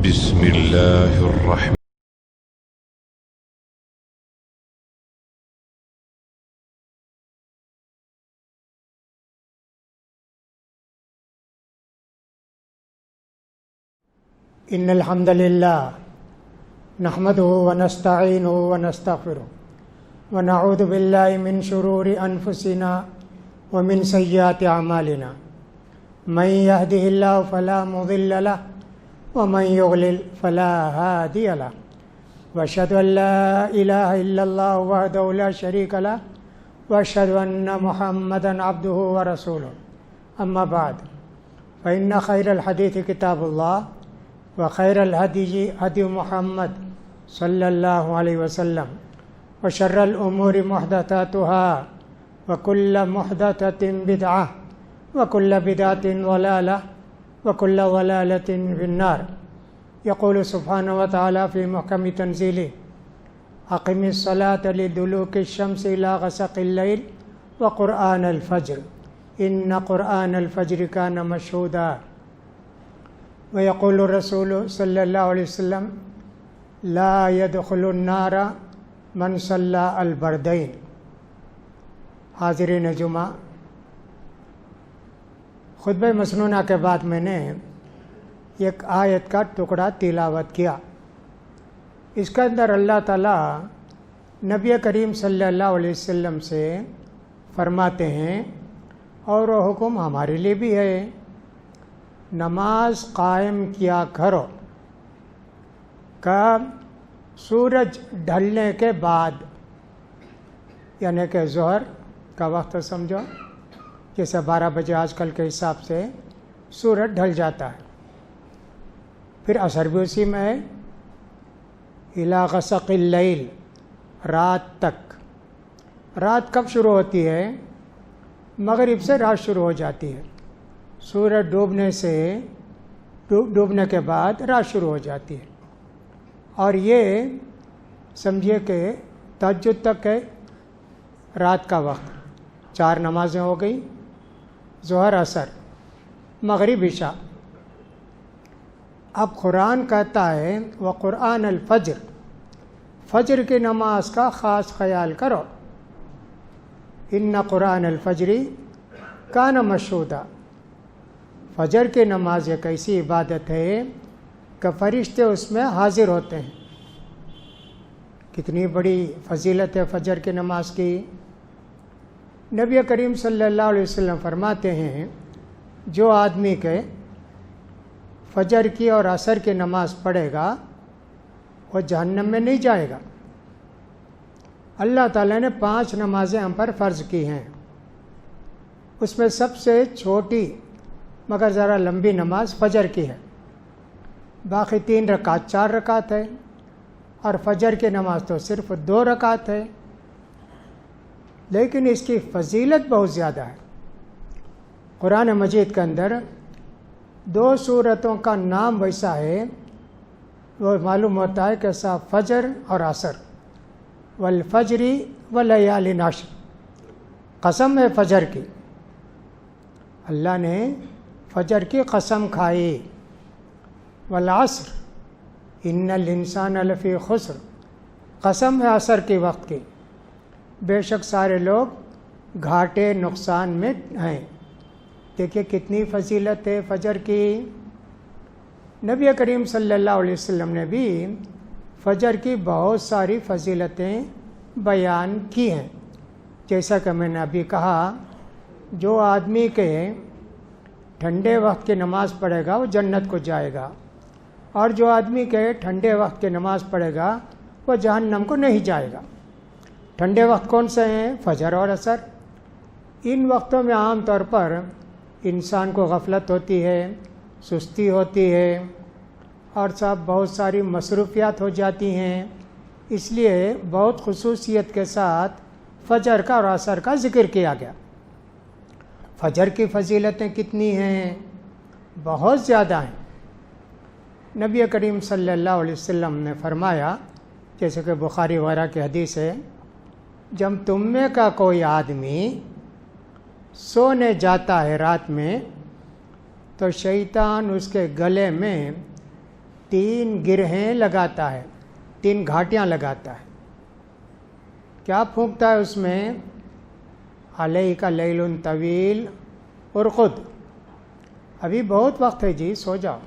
بسم الله الرحمن إن الحمد لله نحمده ونستعينه ونستغفره ونعوذ بالله من شرور أنفسنا ومن سيئات أعمالنا من يهده الله فلا مضل له ومن يضلل فلا هادي له وأشهد أن لا إله إلا الله وحده لا شريك له وأشهد أن محمدا عبده ورسوله أما بعد فإن خير الحديث كتاب الله وخير الهدي هدي محمد صلى الله عليه وسلم وشر الأمور محدثاتها وكل محدثة بدعة وكل بدعة ضلالة وكل ضلالة في النار. يقول سبحانه وتعالى في محكم تنزيله: أقم الصلاة لدلوك الشمس إلى غسق الليل وقرآن الفجر إن قرآن الفجر كان مشهودا. ويقول الرسول صلى الله عليه وسلم: لا يدخل النار من صلى البردين. حاضرین جمعہ، خطبہ مسنونہ کے بعد میں نے ایک آیت کا ٹکڑا تلاوت کیا. اس کے اندر اللہ تعالیٰ نبی کریم صلی اللہ علیہ وسلم سے فرماتے ہیں، اور وہ حکم ہمارے لیے بھی ہے، نماز قائم کیا کرو کب؟ سورج ڈھلنے کے بعد، یعنی کہ ظہر کا وقت سمجھو، جیسے 12 بجے آج کل کے حساب سے سورج ڈھل جاتا ہے. پھر عصر بھی اسی میں ہے، الی غسق اللیل، رات تک. رات کب شروع ہوتی ہے؟ مغرب سے رات شروع ہو جاتی ہے. سورج ڈوبنے کے بعد رات شروع ہو جاتی ہے. اور یہ سمجھیے کہ تہجد تک ہے رات کا وقت. 4 نمازیں ہو گئی، ظہر، عصر، مغرب، عشاء. اب قرآن کہتا ہے وقرآن الفجر، فجر کی نماز کا خاص خیال کرو. ان قرآن الفجر کان مشہودا. فجر کی نماز ایک ایسی عبادت ہے کہ فرشتے اس میں حاضر ہوتے ہیں. کتنی بڑی فضیلت ہے فجر کی نماز کی. نبی کریم صلی اللہ علیہ وسلم فرماتے ہیں، جو آدمی کے فجر کی اور عصر کی نماز پڑھے گا وہ جہنم میں نہیں جائے گا. اللہ تعالیٰ نے 5 نمازیں ہم پر فرض کی ہیں. اس میں سب سے چھوٹی مگر ذرا لمبی نماز فجر کی ہے. باقی 3 رکعت 4 رکعت ہے، اور فجر کی نماز تو صرف 2 رکعت ہے، لیکن اس کی فضیلت بہت زیادہ ہے. قرآن مجید کے اندر 2 سورتوں کا نام ویسا ہے، وہ معلوم ہوتا ہے کہ صاحب فجر اور عصر. والفجر ولیال عشر، قسم ہے فجر کی. اللہ نے فجر کی قسم کھائی. والعصر ان الانسان لفی خسر، قسم ہے عصر کے وقت کی، بے شک سارے لوگ گھاٹے نقصان میں ہیں. دیکھیے کتنی فضیلت ہے فجر کی. نبی کریم صلی اللہ علیہ وسلم نے بھی فجر کی بہت ساری فضیلتیں بیان کی ہیں. جیسا کہ میں نے ابھی کہا، جو آدمی کے ٹھنڈے وقت کی نماز پڑھے گا وہ جنت کو جائے گا، اور جو آدمی کے ٹھنڈے وقت کی نماز پڑھے گا وہ جہنم کو نہیں جائے گا. ٹھنڈے وقت کون سے ہیں؟ فجر اور عصر. ان وقتوں میں عام طور پر انسان کو غفلت ہوتی ہے، سستی ہوتی ہے، اور بہت ساری مصروفیات ہو جاتی ہیں. اس لیے بہت خصوصیت کے ساتھ فجر کا اور عصر کا ذکر کیا گیا. فجر کی فضیلتیں کتنی ہیں؟ بہت زیادہ ہیں. نبی کریم صلی اللہ علیہ وسلم نے فرمایا، جیسے کہ بخاری وغیرہ کی حدیث ہے، جب تم میں کا کوئی آدمی سونے جاتا ہے رات میں تو شیطان اس کے گلے میں 3 گرہیں لگاتا ہے، 3 گھاٹیاں لگاتا ہے۔ کیا پھونکتا ہے اس میں؟ علیک لیل طویل ارقد، ابھی بہت وقت ہے جی، سو جاؤ۔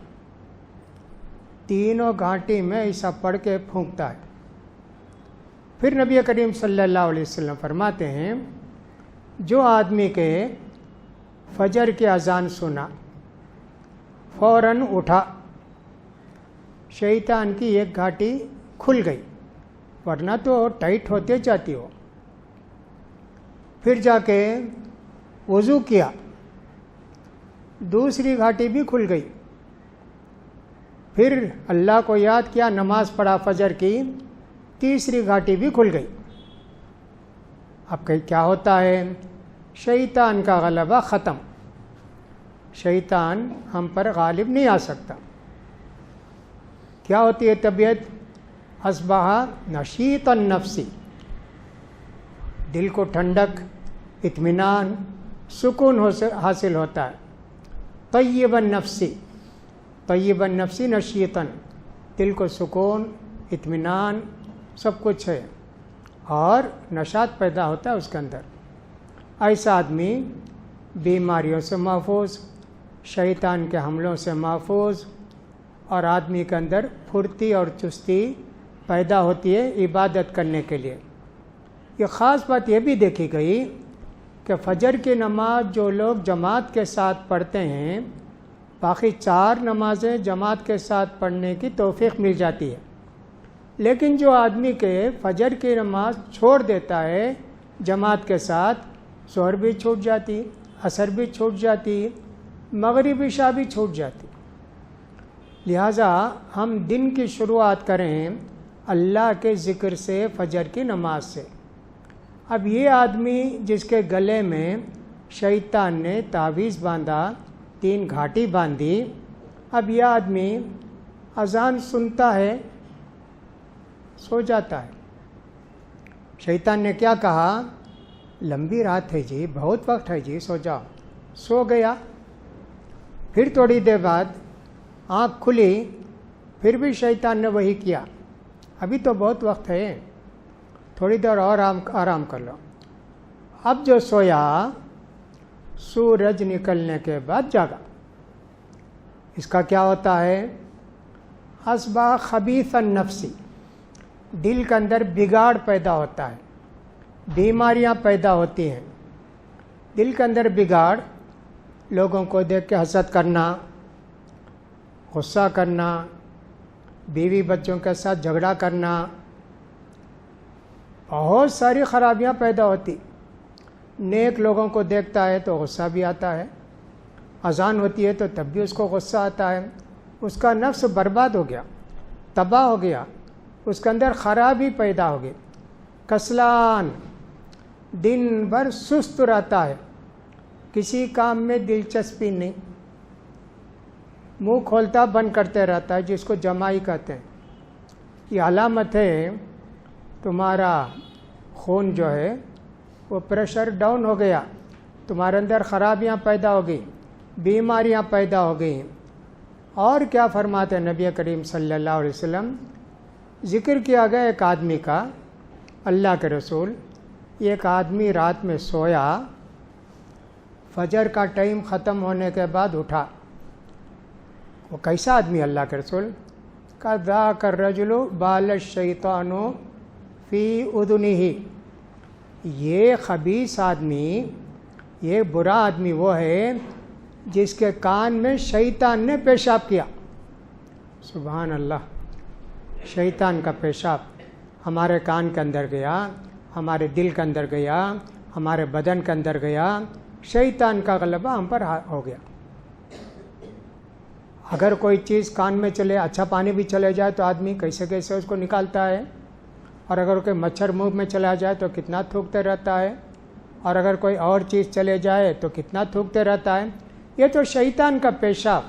تینوں گھاٹی میں ایسا پڑھ کے پھونکتا ہے۔ پھر نبی کریم صلی اللہ علیہ وسلم فرماتے ہیں جو آدمی کے فجر کی اذان سنا فوراً اٹھا، شیطان کی ایک گھاٹی کھل گئی، ورنہ تو ٹائٹ ہوتے جاتی ہو۔ پھر جا کے وضو کیا، دوسری گھاٹی بھی کھل گئی۔ پھر اللہ کو یاد کیا، نماز پڑھا فجر کی، تیسری گھاٹی بھی کھل گئی۔ اب کیا ہوتا ہے؟ شیطان کا غلبہ ختم، شیطان ہم پر غالب نہیں آ سکتا۔ کیا ہوتی ہے طبیعت؟ اصبح نشیط النفسی، دل کو ٹھنڈک، اطمینان، سکون حاصل ہوتا ہے۔ طیب النفسی، طیب النفسی نشیطاً، دل کو سکون، اطمینان سب کچھ ہے، اور نشاط پیدا ہوتا ہے اس کے اندر۔ ایسا آدمی بیماریوں سے محفوظ، شیطان کے حملوں سے محفوظ، اور آدمی کے اندر پھرتی اور چستی پیدا ہوتی ہے عبادت کرنے کے لیے۔ یہ خاص بات یہ بھی دیکھی گئی کہ فجر کی نماز جو لوگ جماعت کے ساتھ پڑھتے ہیں، باقی 4 نمازیں جماعت کے ساتھ پڑھنے کی توفیق مل جاتی ہے، لیکن جو آدمی کے فجر کی نماز چھوڑ دیتا ہے جماعت کے ساتھ، ظہر بھی چھوٹ جاتی، عصر بھی چھوٹ جاتی، مغرب عشاء بھی چھوٹ جاتی۔ لہٰذا ہم دن کی شروعات کریں اللہ کے ذکر سے، فجر کی نماز سے۔ اب یہ آدمی جس کے گلے میں شیطان نے تعویذ باندھا، 3 گھاٹی باندھی، اب یہ آدمی اذان سنتا ہے، سو جاتا ہے۔ شیطان نے کیا کہا؟ لمبی رات ہے جی، بہت وقت ہے جی، سو جاؤ۔ سو گیا۔ پھر تھوڑی دیر بعد آنکھ کھلی، پھر بھی شیطان نے وہی کیا، ابھی تو بہت وقت ہے، تھوڑی دیر اور آرام کر لو۔ اب جو سویا، سورج نکلنے کے بعد جاگا۔ اس کا کیا ہوتا ہے؟ اصبح خبیث النفسی، دل کے اندر بگاڑ پیدا ہوتا ہے، بیماریاں پیدا ہوتی ہیں۔ دل کے اندر بگاڑ، لوگوں کو دیکھ کے حسد کرنا، غصہ کرنا، بیوی بچوں کے ساتھ جھگڑا کرنا، بہت ساری خرابیاں پیدا ہوتی۔ نیک لوگوں کو دیکھتا ہے تو غصہ بھی آتا ہے، اذان ہوتی ہے تو تب بھی اس کو غصہ آتا ہے، اس کا نفس برباد ہو گیا، تباہ ہو گیا، اس کے اندر خرابی پیدا ہو گئی۔ کسلان، دن بھر سست رہتا ہے، کسی کام میں دلچسپی نہیں، منہ کھولتا بند کرتے رہتا ہے، جس کو جمائی کہتے ہیں۔ یہ علامت ہے تمہارا خون جو ہے وہ پریشر ڈاؤن ہو گیا، تمہارے اندر خرابیاں پیدا ہو گئی، بیماریاں پیدا ہو گئیں۔ اور کیا فرماتے ہیں نبی کریم صلی اللہ علیہ وسلم؟ ذکر کیا گیا ایک آدمی کا، اللہ کے رسول، ایک آدمی رات میں سویا، فجر کا ٹائم ختم ہونے کے بعد اٹھا۔ وہ کیسا آدمی اللہ کے رسول؟ کذاک الرجل بال الشیطان فی اذنہ، یہ خبیث آدمی، یہ برا آدمی وہ ہے جس کے کان میں شیطان نے پیشاب کیا۔ سبحان اللہ، شیطان کا پیشاب ہمارے کان کے اندر گیا، ہمارے دل کے اندر گیا، ہمارے بدن کے اندر گیا، شیطان کا غلبہ ہم پر ہو گیا۔ اگر کوئی چیز کان میں چلے، اچھا پانی بھی چلے جائے تو آدمی کیسے کیسے اس کو نکالتا ہے، اور اگر کوئی مچھر منہ میں چلا جائے تو کتنا تھوکتے رہتا ہے، اور اگر کوئی اور چیز چلے جائے تو کتنا تھوکتے رہتا ہے۔ یہ تو شیطان کا پیشاب،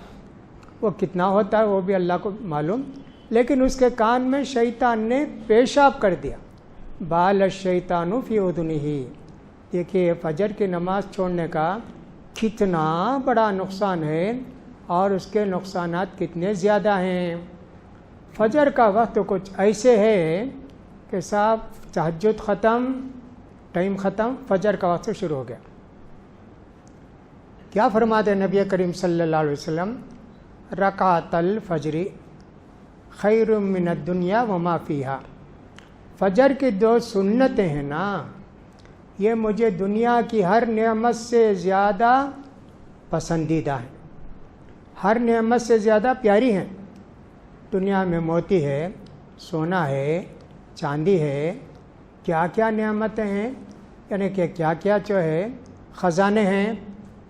وہ کتنا ہوتا ہے وہ بھی اللہ کو معلوم، لیکن اس کے کان میں شیطان نے پیشاب کر دیا۔ بال الشیطان فی اذنہ، دیکھیے فجر کی نماز چھوڑنے کا کتنا بڑا نقصان ہے، اور اس کے نقصانات کتنے زیادہ ہیں۔ فجر کا وقت کچھ ایسے ہے کہ صاحب تہجد ختم، ٹائم ختم، فجر کا وقت شروع ہو گیا. کیا فرماتے نبی کریم صلی اللہ علیہ وسلم؟ رکعت الفجر خیر من الدنیا وما فیہا. فجر کی 2 سنتیں ہیں نا، یہ مجھے دنیا کی ہر نعمت سے زیادہ پسندیدہ ہیں، ہر نعمت سے زیادہ پیاری ہیں. دنیا میں موتی ہے، سونا ہے، چاندی ہے، کیا کیا نعمتیں ہیں، یعنی کہ کیا کیا جو ہے خزانے ہیں.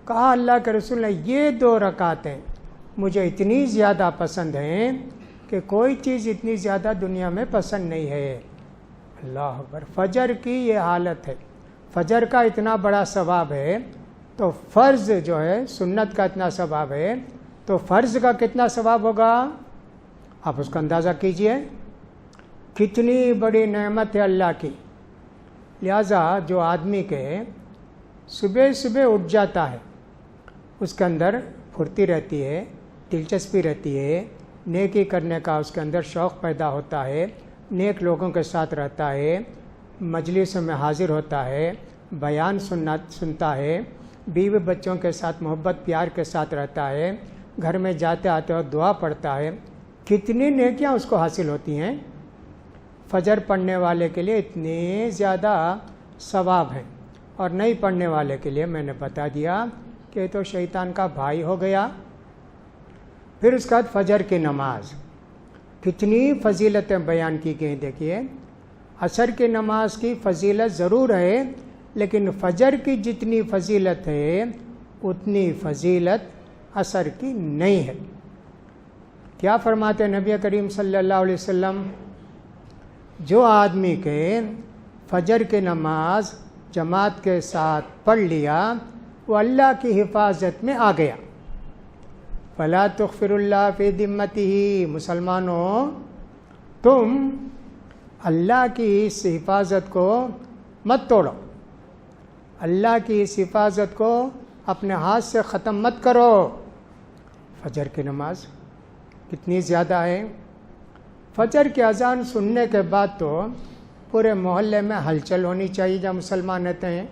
کہا اللہ کے رسول نے یہ 2 رکعتیں مجھے اتنی زیادہ پسند ہیں کہ کوئی چیز اتنی زیادہ دنیا میں پسند نہیں ہے. اللہ اکبر. فجر کی یہ حالت ہے، فجر کا اتنا بڑا ثواب ہے تو فرض جو ہے سنت کا اتنا ثواب ہے تو فرض کا کتنا ثواب ہوگا آپ اس کا اندازہ کیجئے. کتنی بڑی نعمت ہے اللہ کی. لہٰذا جو آدمی کے صبح صبح اٹھ جاتا ہے اس کے اندر پھرتی رہتی ہے، دلچسپی رہتی ہے، نیکی کرنے کا اس کے اندر شوق پیدا ہوتا ہے، نیک لوگوں کے ساتھ رہتا ہے، مجلسوں میں حاضر ہوتا ہے، بیان سنتا ہے، بیوی بچوں کے ساتھ محبت پیار کے ساتھ رہتا ہے، گھر میں جاتے آتے وقت دعا پڑھتا ہے. کتنی نیکیاں اس کو حاصل ہوتی ہیں. فجر پڑھنے والے کے لیے اتنے زیادہ ثواب ہیں، اور نہیں پڑھنے والے کے لیے میں نے بتا دیا کہ تو شیطان کا بھائی ہو گیا. پھر اس کے بعد فجر کی نماز، کتنی فضیلتیں بیان کی گئی. دیکھیے عصر کی نماز کی فضیلت ضرور ہے، لیکن فجر کی جتنی فضیلت ہے اتنی فضیلت عصر کی نہیں ہے. کیا فرماتے نبی کریم صلی اللہ علیہ وسلم؟ جو آدمی کے فجر کی نماز جماعت کے ساتھ پڑھ لیا وہ اللہ کی حفاظت میں آ گیا. فلا تغفر اللہ فی ذمتہ. مسلمانوں تم اللہ کی اس حفاظت کو مت توڑو، اللہ کی اس حفاظت کو اپنے ہاتھ سے ختم مت کرو. فجر کی نماز کتنی زیادہ ہے. فجر کی اذان سننے کے بعد تو پورے محلے میں ہلچل ہونی چاہیے. جب مسلمان رہتے ہیں،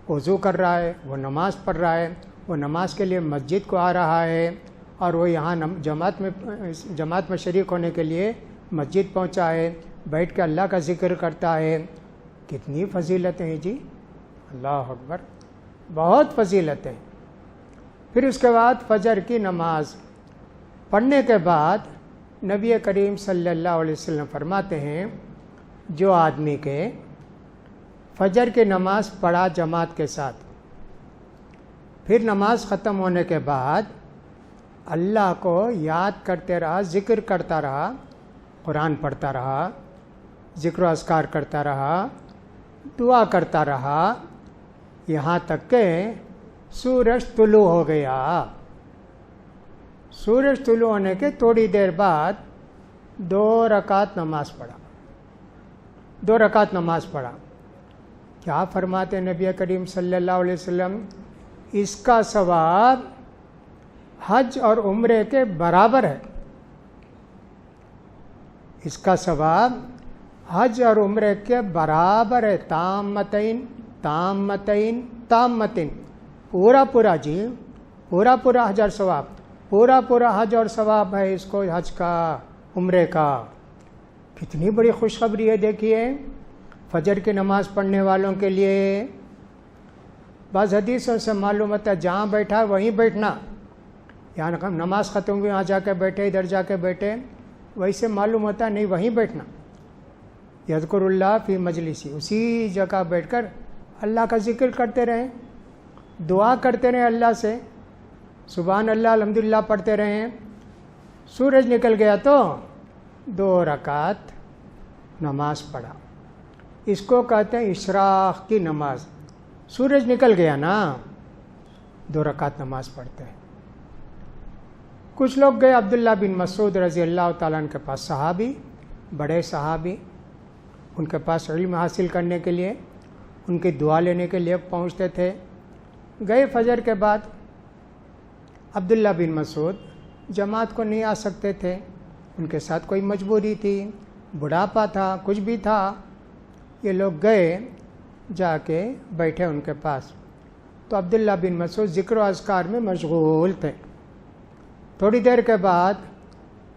وضو کر رہا ہے، وہ نماز پڑھ رہا ہے، وہ نماز کے لیے مسجد کو آ رہا ہے، اور وہ یہاں جماعت میں شریک ہونے کے لیے مسجد پہنچا ہے، بیٹھ کے اللہ کا ذکر کرتا ہے. کتنی فضیلتیں ہیں جی. اللہ اکبر. بہت فضیلتیں. پھر اس کے بعد فجر کی نماز پڑھنے کے بعد نبی کریم صلی اللہ علیہ وسلم فرماتے ہیں جو آدمی کے فجر کی نماز پڑھا جماعت کے ساتھ، پھر نماز ختم ہونے کے بعد اللہ کو یاد کرتے رہا، ذکر کرتا رہا، قرآن پڑھتا رہا، ذکر و اذکار کرتا رہا، دعا کرتا رہا، یہاں تک کہ سورج طلوع ہو گیا. سورج طلوع ہونے کے تھوڑی دیر بعد 2 رکعت نماز پڑھا. 2 رکعت نماز پڑھا. کیا فرماتے نبی کریم صلی اللہ علیہ وسلم؟ اس کا ثواب حج اور عمرے کے برابر ہے. اس کا ثواب حج اور عمرے کے برابر ہے. تامتین تامتین تامتین. پورا جی، پورا حج اور ثواب، پورا حج اور ثواب ہے اس کو، حج کا، عمرے کا. کتنی بڑی خوشخبری ہے. دیکھیے فجر کی نماز پڑھنے والوں کے لیے بعض حدیثوں سے معلوم ہوتا ہے جہاں بیٹھا وہیں بیٹھنا. یہاں نماز ختم ہوئی وہاں جا کے بیٹھے، ادھر جا کے بیٹھے، ویسے معلوم ہوتا ہے نہیں وہیں بیٹھنا. یذکر اللہ فی مجلسی. اسی جگہ بیٹھ کر اللہ کا ذکر کرتے رہیں، دعا کرتے رہیں اللہ سے، سبحان اللہ الحمدللہ پڑھتے رہیں. سورج نکل گیا تو 2 رکعت نماز پڑھا. اس کو کہتے ہیں اشراق کی نماز. سورج نکل گیا نا، 2 رکعت نماز پڑھتے ہیں. کچھ لوگ گئے عبداللہ بن مسعود رضی اللہ تعالیٰ عنہ کے پاس، صحابی، بڑے صحابی، ان کے پاس علم حاصل کرنے کے لیے، ان کی دعا لینے کے لیے پہنچتے تھے. گئے فجر کے بعد. عبداللہ بن مسعود جماعت کو نہیں آ سکتے تھے، ان کے ساتھ کوئی مجبوری تھی، بڑھاپا تھا، کچھ بھی تھا، یہ لوگ گئے، جا کے بیٹھے ان کے پاس، تو عبداللہ بن مسعود ذکر و اذکار میں مشغول تھے۔ تھوڑی دیر کے بعد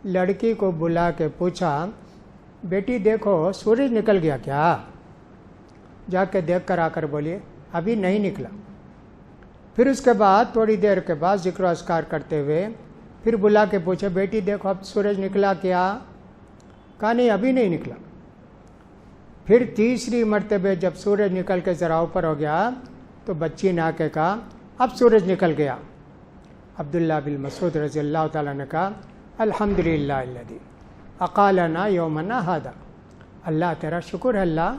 لڑکی کو بلا کے پوچھا، بیٹی دیکھو سورج نکل گیا کیا؟ جا کے دیکھ کر آ کر بولیے ابھی نہیں نکلا۔ پھر اس کے بعد تھوڑی دیر کے بعد ذکر و اذکار کرتے ہوئے پھر بلا کے پوچھے، بیٹی دیکھو اب سورج نکلا کیا؟ کہا نہیں ابھی نہیں نکلا۔ پھر تیسری مرتبہ جب سورج نکل کے ذرا اوپر ہو گیا تو بچی نے آ کے کہا اب سورج نکل گیا۔ عبداللہ بن مسعود رضی اللہ تعالیٰ نے کہا الحمدللہ الذی اقالنا یومنا ھذا، اللہ تیرا شکر ہے اللہ،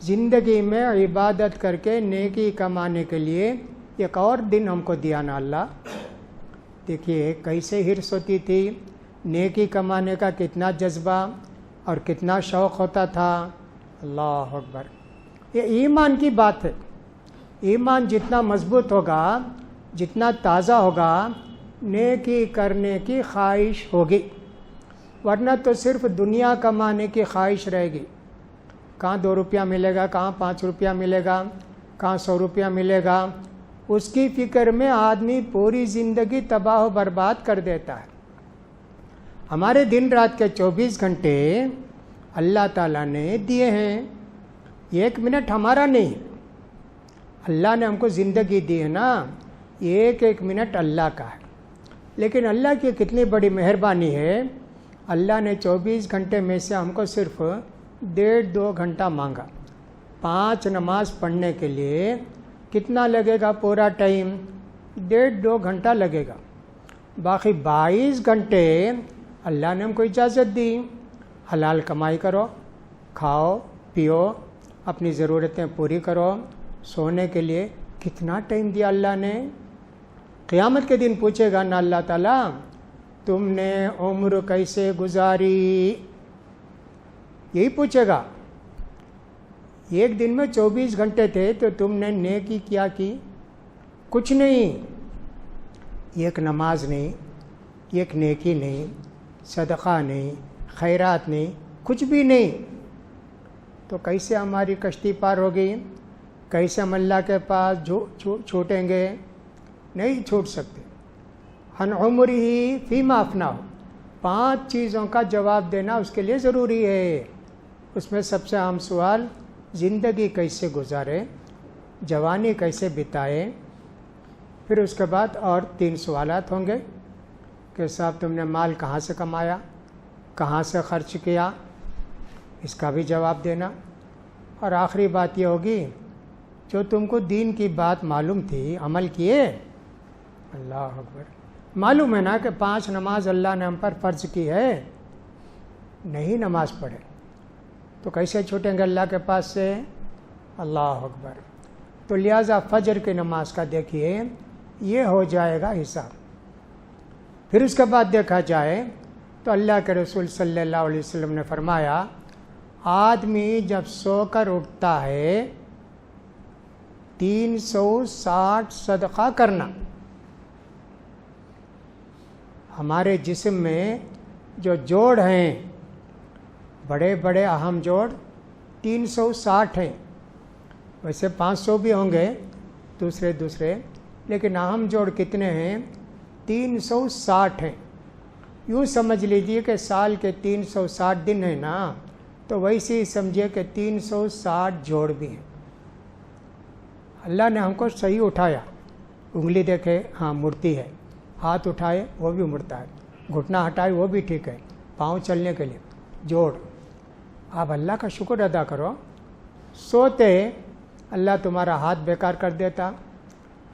زندگی میں عبادت کر کے نیکی کمانے کے لیے ایک اور دن ہم کو دیا نا اللہ۔ دیکھیے کیسے حرص ہوتی تھی، نیکی کمانے کا کتنا جذبہ اور کتنا شوق ہوتا تھا۔ اللہ اکبر، یہ ایمان کی بات ہے۔ ایمان جتنا مضبوط ہوگا، جتنا تازہ ہوگا، نیکی کرنے کی خواہش ہوگی، ورنہ تو صرف دنیا کمانے کی خواہش رہے گی۔ کہاں 2 روپیہ ملے گا، کہاں 5 روپیہ ملے گا، کہاں 100 روپیہ ملے گا، اس کی فکر میں آدمی پوری زندگی تباہ و برباد کر دیتا ہے۔ ہمارے دن رات کے 24 گھنٹے اللہ تعالیٰ نے دیے ہیں، 1 منٹ ہمارا نہیں، اللہ نے ہم کو زندگی دی ہے نا، 1 منٹ اللہ کا ہے۔ لیکن اللہ کی کتنی بڑی مہربانی ہے، اللہ نے 24 گھنٹے میں سے ہم کو صرف 1.5-2 گھنٹہ مانگا۔ 5 نماز پڑھنے کے لیے کتنا لگے گا پورا ٹائم؟ 1.5-2 گھنٹہ لگے گا۔ باقی 22 گھنٹے اللہ نے ہم کو اجازت دی، حلال کمائی کرو، کھاؤ پیو، اپنی ضرورتیں پوری کرو، سونے کے لیے کتنا ٹائم دیا اللہ نے۔ قیامت کے دن پوچھے گا نا اللہ تعالیٰ تم نے عمر کیسے گزاری، یہی پوچھے گا۔ ایک دن میں 24 گھنٹے تھے تو تم نے نیکی کیا کی؟ کچھ نہیں، ایک نماز نہیں، ایک نیکی نہیں، صدقہ نہیں، خیرات نہیں، کچھ بھی نہیں، تو کیسے ہماری کشتی پار ہوگی؟ کیسے ہم اللہ کے پاس چھوٹیں گے؟ نہیں چھوٹ سکتے۔ عن عمرہ فیما افناہ، 5 چیزوں کا جواب دینا اس کے لیے ضروری ہے۔ اس میں سب سے عام سوال زندگی کیسے گزارے، جوانی کیسے بتائے، پھر اس کے بعد اور 3 سوالات ہوں گے کہ صاحب تم نے مال کہاں سے کمایا، کہاں سے خرچ کیا، اس کا بھی جواب دینا، اور آخری بات یہ ہوگی جو تم کو دین کی بات معلوم تھی عمل کیے؟ اللہ اکبر، معلوم ہے نا کہ 5 نماز اللہ نے ہم پر فرض کی ہے، نہیں نماز پڑھے تو کیسے چھوٹیں گے اللہ کے پاس سے؟ اللہ اکبر۔ تو لہٰذا فجر کی نماز کا دیکھیے یہ ہو جائے گا حساب۔ پھر اس کے بعد دیکھا جائے تو اللہ کے رسول صلی اللہ علیہ وسلم نے فرمایا آدمی جب سو کر اٹھتا ہے 360 صدقہ کرنا۔ ہمارے جسم میں جو جوڑ ہیں، بڑے بڑے اہم جوڑ 360 ہیں، ویسے 500 بھی ہوں گے دوسرے، لیکن اہم جوڑ کتنے ہیں؟ 360 ہیں۔ یوں سمجھ لیجئے کہ سال کے 360 دن ہیں نا، تو ویسے ہی سمجھے کہ 360 جوڑ بھی ہیں۔ اللہ نے ہم کو صحیح اٹھایا، انگلی دیکھے ہاں مڑتی ہے، ہاتھ اٹھائے وہ بھی مڑتا ہے، گھٹنا ہٹائے وہ بھی ٹھیک ہے، پاؤں چلنے کے لیے جوڑ۔ آپ اللہ کا شکر ادا کرو، سوتے اللہ تمہارا ہاتھ بیکار کر دیتا،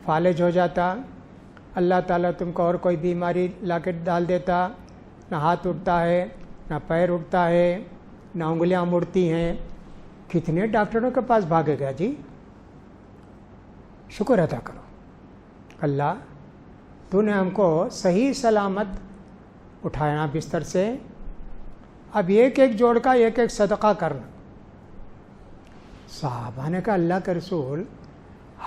فالج ہو جاتا، اللہ تعالیٰ تم کو اور کوئی بیماری لا کے ڈال دیتا، نہ ہاتھ اٹھتا ہے، نہ پیر اٹھتا ہے، نہ انگلیاں مڑتی ہیں۔ کتنے ڈاکٹروں کے پاس بھاگے گا جی؟ شکر ادا کرو، اللہ تو نے ہم کو صحیح سلامت اٹھایا بستر سے۔ اب ایک جوڑ کا ایک صدقہ کرنا۔ صحابہ نے کہا اللہ کے رسول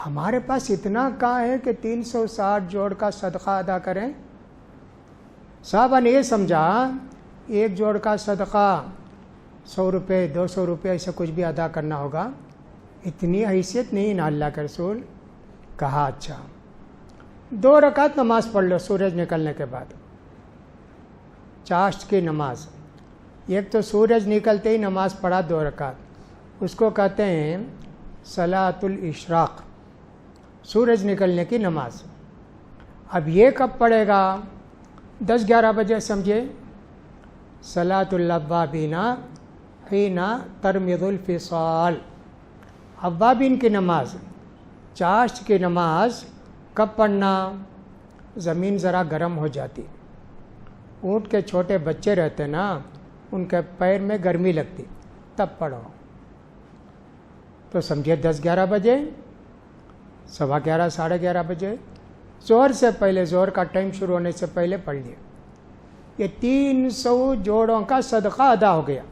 ہمارے پاس اتنا کہاں ہے کہ 360 جوڑ کا صدقہ ادا کریں؟ صحابہ نے یہ سمجھا ایک جوڑ کا صدقہ 100 روپے 200 روپے ایسا کچھ بھی ادا کرنا ہوگا، اتنی حیثیت نہیں نا اللہ کے رسول۔ کہا اچھا 2 رکعت نماز پڑھ لو سورج نکلنے کے بعد، چاشت کی نماز۔ ایک تو سورج نکلتے ہی نماز پڑھا 2 رکعت، اس کو کہتے ہیں صلاۃ الاشراق، سورج نکلنے کی نماز۔ اب یہ کب پڑھے گا؟ 10-11 بجے سمجھے، صلاۃ الاوابین حین ترمض الفصال، اوابین کی نماز، چاشت کی نماز کب پڑھنا؟ زمین ذرا گرم ہو جاتی، اونٹ کے چھوٹے بچے رہتے نا، ان کے پیر میں گرمی لگتی، تب پڑھو۔ تو سمجھے 10-11 بجے، 11:15 11:30 بجے، ظہر سے پہلے، ظہر کا ٹائم شروع ہونے سے پہلے پڑھ لیے۔ یہ 300 جوڑوں کا صدقہ ادا ہو گیا۔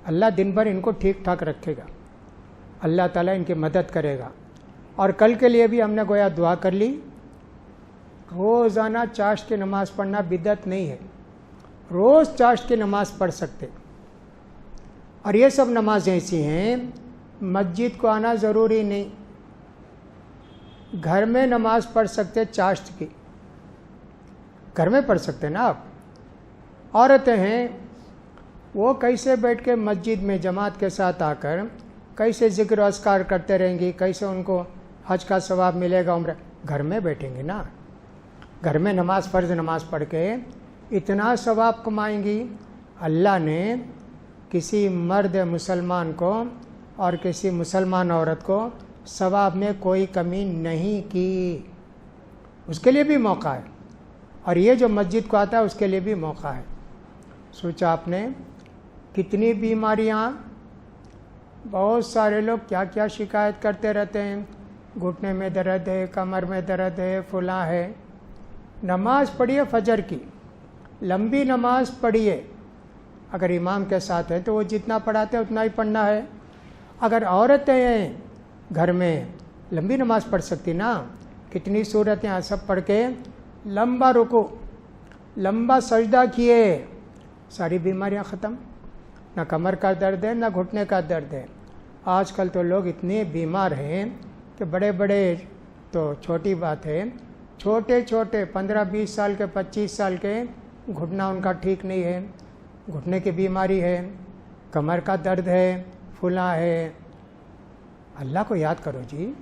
اللہ دن بھر ان کو ٹھیک ٹھاک رکھے گا، اللہ تعالیٰ ان کی مدد کرے گا۔ اور کل کے لیے بھی ہم نے گویا دعا کر لی۔ روزانہ چاشت کی نماز پڑھنا بدعت نہیں ہے، روز چاشت کی نماز پڑھ سکتے۔ اور یہ سب نمازیں ایسی ہیں مسجد کو آنا ضروری نہیں، گھر میں نماز پڑھ سکتے، چاشت کی گھر میں پڑھ سکتے نا آپ۔ عورتیں ہیں وہ کیسے بیٹھ کے مسجد میں جماعت کے ساتھ آ کر کیسے ذکر و اذکار کرتے رہیں گی، کیسے ان کو حج کا ثواب ملے گا، عمرہ؟ گھر میں بیٹھیں گی نا، گھر میں نماز فرض نماز پڑھ کے اتنا ثواب کمائیں گی۔ اللہ نے کسی مرد مسلمان کو اور کسی مسلمان عورت کو ثواب میں کوئی کمی نہیں کی، اس کے لیے بھی موقع ہے۔ اور یہ جو مسجد کو آتا ہے اس کے لیے بھی موقع ہے۔ سوچا آپ نے کتنی بیماریاں، بہت سارے لوگ کیا کیا شکایت کرتے رہتے ہیں، گھٹنے میں درد ہے، کمر میں درد ہے، فلاں ہے۔ نماز پڑھیے فجر کی، لمبی نماز پڑھیے، اگر امام کے ساتھ ہے تو وہ جتنا پڑھاتے ہیں اتنا ہی پڑھنا ہے۔ اگر عورتیں ہیں گھر میں لمبی نماز پڑھ سکتی نا، کتنی صورتیں سب پڑھ کے لمبا رکوع، لمبا سجدہ کیے، ساری بیماریاں ختم، نہ کمر کا درد ہے نہ گھٹنے کا درد ہے۔ آج کل تو لوگ اتنے بیمار ہیں کہ بڑے بڑے، تو چھوٹی بات ہے، چھوٹے چھوٹے 15-20 سال کے 25 سال کے گھٹنا ان کا ٹھیک نہیں ہے، گھٹنے کی بیماری ہے، کمر کا درد ہے، فلاں ہے۔ اللہ کو یاد کرو جی،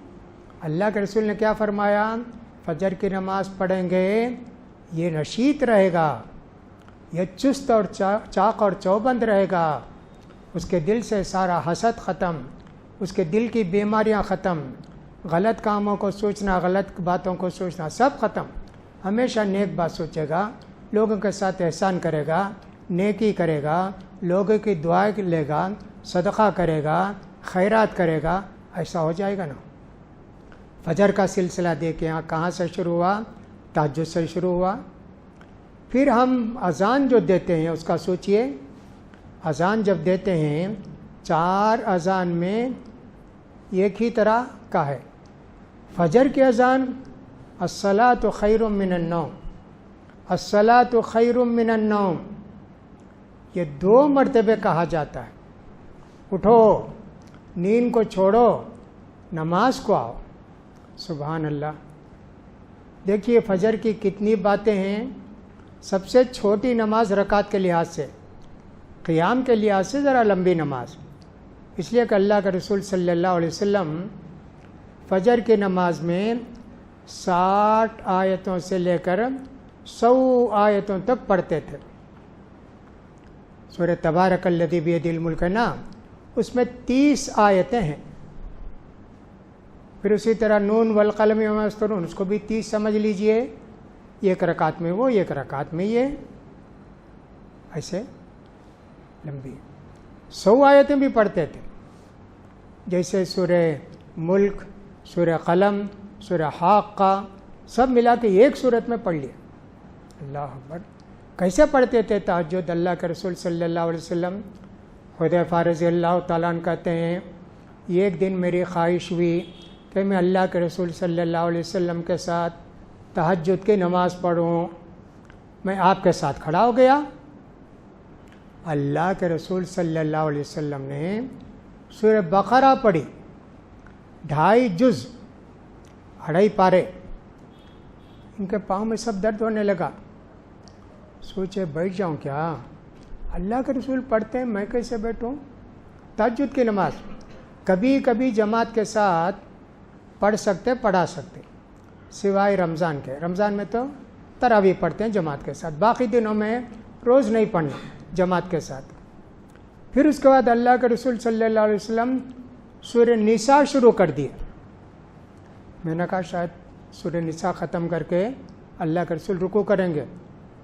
اللہ کے رسول نے کیا فرمایا؟ فجر کی نماز پڑھیں گے یہ نشیط رہے گا، یہ چست اور چاق اور چوبند رہے گا، اس کے دل سے سارا حسد ختم، اس کے دل کی بیماریاں ختم، غلط کاموں کو سوچنا، غلط باتوں کو سوچنا سب ختم، ہمیشہ نیک بات سوچے گا، لوگوں کے ساتھ احسان کرے گا، نیکی کرے گا، لوگوں کی دعائیں لے گا، صدقہ کرے گا، خیرات کرے گا، ایسا ہو جائے گا نا۔ فجر کا سلسلہ دیکھیں یہاں کہاں سے شروع ہوا؟ تہجد سے شروع ہوا۔ پھر ہم اذان جو دیتے ہیں اس کا سوچئے، اذان جب دیتے ہیں 4 اذان میں ایک ہی طرح کا ہے۔ فجر کی اذان الصلاۃ خیر من النوم، الصلاۃ خیر من النوم، یہ 2 مرتبے کہا جاتا ہے، اٹھو نیند کو چھوڑو نماز کو آؤ۔ سبحان اللہ، دیکھیے فجر کی کتنی باتیں ہیں۔ سب سے چھوٹی نماز رکعت کے لحاظ سے، قیام کے لحاظ سے ذرا لمبی نماز، اس لیے کہ اللہ کے رسول صلی اللہ علیہ وسلم فجر کی نماز میں 60 آیتوں سے لے کر 100 آیتوں تک پڑھتے تھے۔ سورہ تبارک الذی بیدہ الملک ہے نا، اس میں 30 آیتیں ہیں۔ پھر اسی طرح نون والقلم وما یسطرون، اس کو بھی 30 سمجھ لیجئے، ایک رکعت میں وہ، ایک رکعت میں یہ، ایسے لمبی 100 آیتیں بھی پڑھتے تھے، جیسے سورہ ملک، سورہ قلم، سورہ حاقہ، سب ملا کے ایک سورت میں پڑھ لیا۔ اللہ اکبر، کیسے پڑھتے تھے تہجد اللہ کے رسول صلی اللہ علیہ وسلم؟ حذیفہ رضی اللہ تعالیٰ عنہ کہتے ہیں ایک دن میری خواہش ہوئی کہ میں اللہ کے رسول صلی اللہ علیہ وسلم کے ساتھ تہجد کی نماز پڑھوں۔ میں آپ کے ساتھ کھڑا ہو گیا، اللہ کے رسول صلی اللہ علیہ وسلم نے سورہ بقرہ پڑھی، 2.5 جز، 2.5 پارے. ان کے پاؤں میں سب درد ہونے لگا. سوچے بیٹھ جاؤں کیا؟ اللہ کے رسول پڑھتے ہیں، میں کیسے بیٹھوں؟ تہجد کی نماز کبھی کبھی جماعت کے ساتھ پڑھ سکتے، پڑھا سکتے، سوائے رمضان کے. رمضان میں تو تراویح پڑھتے ہیں جماعت کے ساتھ، باقی دنوں میں روز نہیں پڑھنا جماعت کے ساتھ. پھر اس کے بعد اللہ کے رسول صلی اللہ علیہ وسلم سورہ نساء شروع کر دیے. میں نے کہا شاید سورہ نساء ختم کر کے اللہ کے رسول رکوع کریں گے.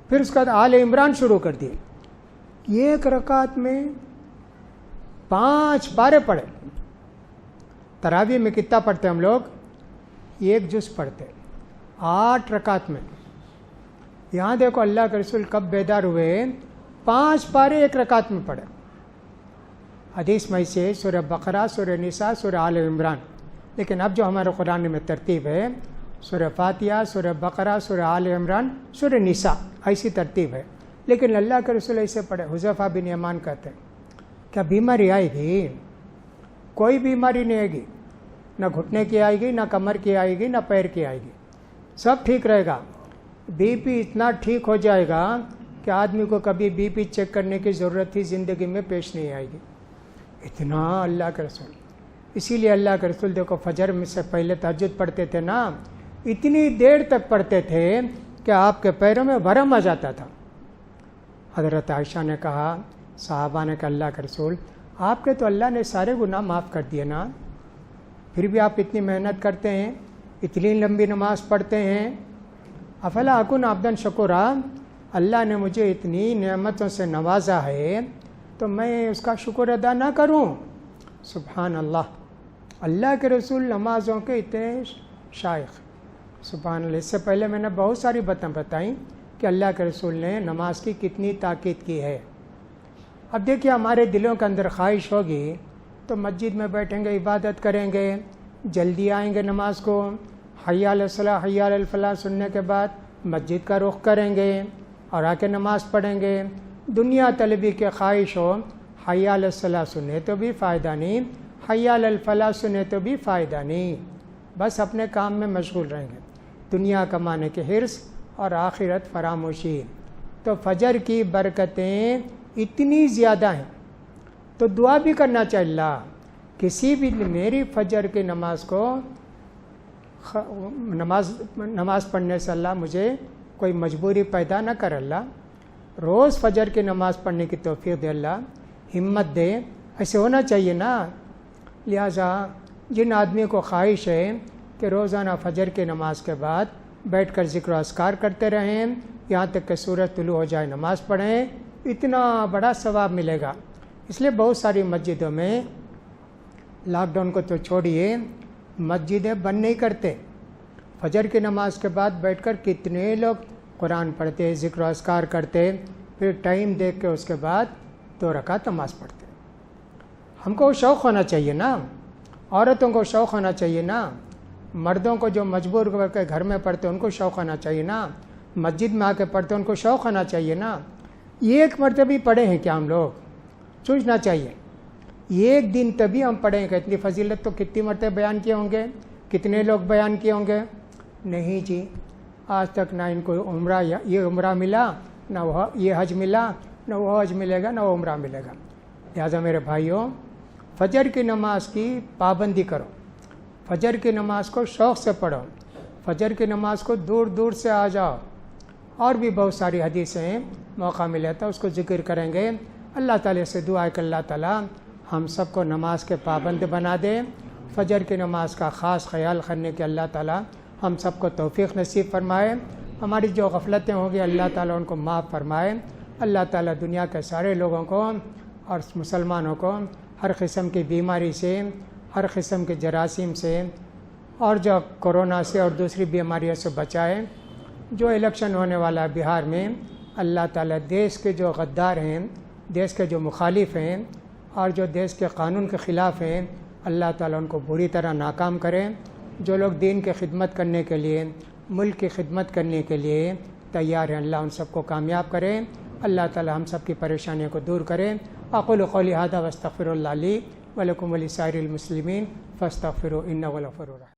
پھر اس کے بعد آل عمران شروع کر دیے. ایک رکعت میں 5 پارے پڑھے. تراویح میں کتنا پڑھتے ہم لوگ؟ 1 جز پڑھتے 8 رکعت میں. یہاں دیکھو اللہ کے رسول کب بیدار ہوئے، 5 پارے 1 رکعت میں پڑھے. حدیث میں سے سورہ بقرہ، سورہ نساء، سورہ آل عمران. لیکن اب جو ہمارے قرآن میں ترتیب ہے، سورہ فاتحہ، سورہ بقرہ، سورہ آل عمران، سورہ نساء، ایسی ترتیب ہے. لیکن اللہ کے رسول ایسے پڑھے. حذیفہ بن یمان کہتے ہیں کیا بیماری آئے گی؟ کوئی بیماری نہیں آئے گی، نہ گھٹنے کی آئے گی، نہ کمر کی آئے گی، نہ پیر کی آئے گی، سب ٹھیک رہے گا. بی پی اتنا ٹھیک ہو جائے گا کہ آدمی کو کبھی بی پی چیک کرنے کی ضرورت ہی زندگی میں پیش نہیں آئے گی. اتنا اللہ کے رسول. اسی لیے اللہ کے رسول دیکھو فجر میں سے پہلے تہجد پڑھتے تھے نا، اتنی دیر تک پڑھتے تھے کہ آپ کے پیروں میں ورم آ جاتا تھا. حضرت عائشہ نے کہا، صحابہ نے کہا اللہ کے رسول آپ کے تو اللہ نے سارے گناہ معاف کر دیے نا، پھر بھی آپ اتنی محنت کرتے ہیں، اتنی لمبی نماز پڑھتے ہیں. افلا اکون عبدا شکورا، اللہ نے مجھے اتنی نعمتوں سے نوازا ہے تو میں اس کا شکر ادا نہ کروں؟ سبحان اللہ. اللہ کے رسول نمازوں کے اتنے شائق، سبحان اللہ. اس سے پہلے میں نے بہت ساری باتیں بتائیں کہ اللہ کے رسول نے نماز کی کتنی تاکید کی ہے. اب دیکھیے ہمارے دلوں کے اندر خواہش ہوگی تو مسجد میں بیٹھیں گے، عبادت کریں گے، جلدی آئیں گے نماز کو، حی علی الصلاۃ حی علی الفلاح سننے کے بعد مسجد کا رخ کریں گے اور آ کے نماز پڑھیں گے. دنیا طلبی کے خواہش ہو، حی علی الصلاۃ سنے تو بھی فائدہ نہیں، حی علی الفلاح سنے تو بھی فائدہ نہیں. بس اپنے کام میں مشغول رہیں گے، دنیا کمانے کے حرص اور آخرت فراموشی. تو فجر کی برکتیں اتنی زیادہ ہیں تو دعا بھی کرنا چاہیے، اللہ کسی بھی میری فجر کی نماز کو نماز پڑھنے سے اللہ مجھے کوئی مجبوری پیدا نہ کر. اللہ روز فجر کی نماز پڑھنے کی توفیق دے، اللہ ہمت دے. ایسے ہونا چاہیے نا. لہٰذا جن آدمی کو خواہش ہے کہ روزانہ فجر کی نماز کے بعد بیٹھ کر ذکر و اذکار کرتے رہیں یہاں تک کہ سورج طلوع ہو جائے، نماز پڑھیں، اتنا بڑا ثواب ملے گا. اس لیے بہت ساری مسجدوں میں لاک ڈاؤن کو تو چھوڑیے، مسجدیں بند نہیں کرتے. فجر کی نماز کے بعد بیٹھ کر کتنے لوگ قرآن پڑھتے، ذکر و اذکار کرتے، پھر ٹائم دیکھ کے اس کے بعد 2 رکعت نماز پڑھتے. ہم کو شوق ہونا چاہیے نا، عورتوں کو شوق ہونا چاہیے نا، مردوں کو جو مجبور کر کے گھر میں پڑھتے ان کو شوق ہونا چاہیے نا، مسجد میں آ کے پڑھتے ان کو شوق ہونا چاہیے نا. ایک مرتبہ پڑھے ہیں کیا ہم لوگ؟ سوچنا چاہیے. ایک دن تبھی ہم پڑھیں گے. اتنی فضیلت تو کتنی مرتبہ بیان کیے ہوں گے، کتنے لوگ بیان کیے ہوں گے. نہیں جی، آج تک نہ ان کو عمرہ یہ عمرہ ملا، نہ وہ یہ حج ملا، نہ وہ حج ملے گا، نہ وہ عمرہ ملے گا. لہٰذا میرے بھائیوں، فجر کی نماز کی پابندی کرو، فجر کی نماز کو شوق سے پڑھو، فجر کی نماز کو دور دور سے آ جاؤ. اور بھی بہت ساری حدیثیں ہیں، موقع ملے تو اس کو ذکر کریں گے. اللہ تعالیٰ سے دعا ہے کہ اللہ تعالیٰ ہم سب کو نماز کے پابند بنا دے. فجر کی نماز کا خاص خیال کرنے کے اللہ تعالیٰ ہم سب کو توفیق نصیب فرمائے. ہماری جو غفلتیں ہوں گی اللہ تعالیٰ ان کو معاف فرمائے. اللہ تعالیٰ دنیا کے سارے لوگوں کو اور مسلمانوں کو ہر قسم کی بیماری سے، ہر قسم کے جراثیم سے اور جو کورونا سے اور دوسری بیماریوں سے بچائے. جو الیکشن ہونے والا ہے بہار میں، اللہ تعالیٰ دیش کے جو غدار ہیں، دیش کے جو مخالف ہیں اور جو دیش کے قانون کے خلاف ہیں، اللہ تعالیٰ ان کو بری طرح ناکام کریں. جو لوگ دین کی خدمت کرنے کے لیے، ملک کی خدمت کرنے کے لیے تیار ہیں، اللہ ان سب کو کامیاب کریں. اللہ تعالی ہم سب کی پریشانیوں کو دور کریں. اقول قولی ھذا واستغفر اللہ لی ولکم ولسائر المسلمین فاستغفروا انہ هو الغفور الرحیم.